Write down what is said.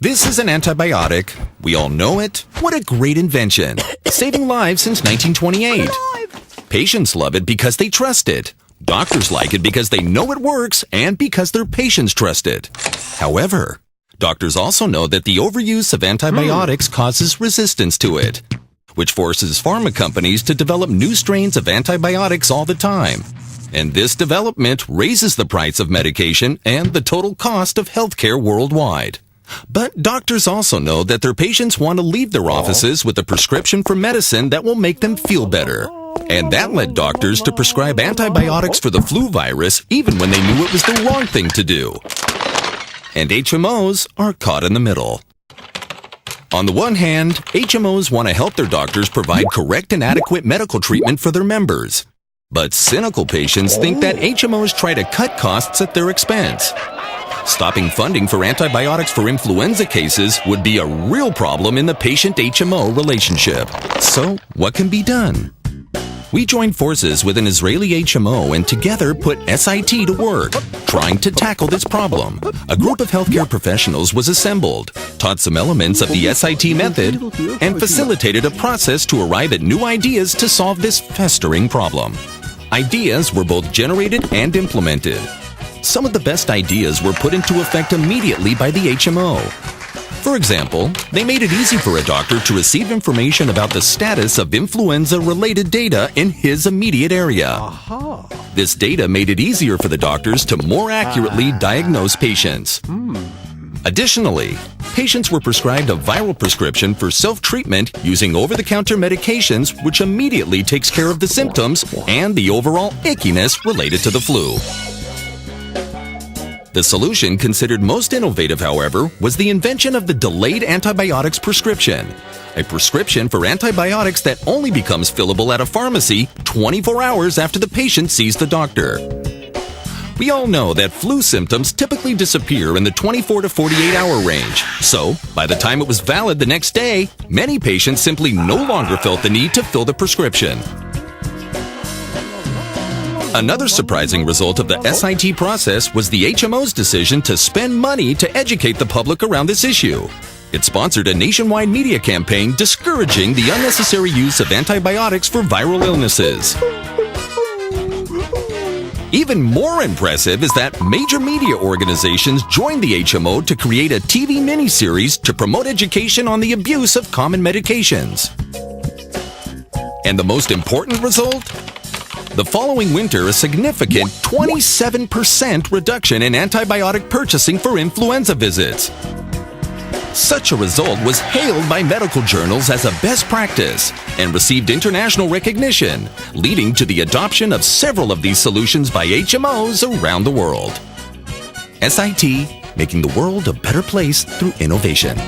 This is an antibiotic. We all know it. What a great invention. Saving lives since 1928. Patients love it because they trust it. Doctors like it because they know it works and because their patients trust it. However, doctors also know that the overuse of antibiotics causes resistance to it, which forces pharma companies to develop new strains of antibiotics all the time. And this development raises the price of medication and the total cost of healthcare worldwide. But doctors also know that their patients want to leave their offices with a prescription for medicine that will make them feel better. And that led doctors to prescribe antibiotics for the flu virus even when they knew it was the wrong thing to do. And HMOs are caught in the middle. On the one hand, HMOs want to help their doctors provide correct and adequate medical treatment for their members. But cynical patients think that HMOs try to cut costs at their expense. Stopping funding for antibiotics for influenza cases would be a real problem in the patient-HMO relationship. So, what can be done? We joined forces with an Israeli HMO and together put SIT to work, trying to tackle this problem. A group of healthcare professionals was assembled, taught some elements of the SIT method, and facilitated a process to arrive at new ideas to solve this festering problem. Ideas were both generated and implemented. Some of the best ideas were put into effect immediately by the HMO. For example, they made it easy for a doctor to receive information about the status of influenza-related data in his immediate area. This data made it easier for the doctors to more accurately diagnose patients. Additionally, patients were prescribed a viral prescription for self-treatment using over-the-counter medications, which immediately takes care of the symptoms and the overall ickiness related to the flu. The solution considered most innovative, however, was the invention of the delayed antibiotics prescription, a prescription for antibiotics that only becomes fillable at a pharmacy 24 hours after the patient sees the doctor. We all know that flu symptoms typically disappear in the 24 to 48-hour range, so by the time it was valid the next day, many patients simply no longer felt the need to fill the prescription. Another surprising result of the SIT process was the HMO's decision to spend money to educate the public around this issue. It sponsored a nationwide media campaign discouraging the unnecessary use of antibiotics for viral illnesses. Even more impressive is that major media organizations joined the HMO to create a TV miniseries to promote education on the abuse of common medications. And the most important result? The following winter, a significant 27% reduction in antibiotic purchasing for influenza visits. Such a result was hailed by medical journals as a best practice and received international recognition, leading to the adoption of several of these solutions by HMOs around the world. SIT, making the world a better place through innovation.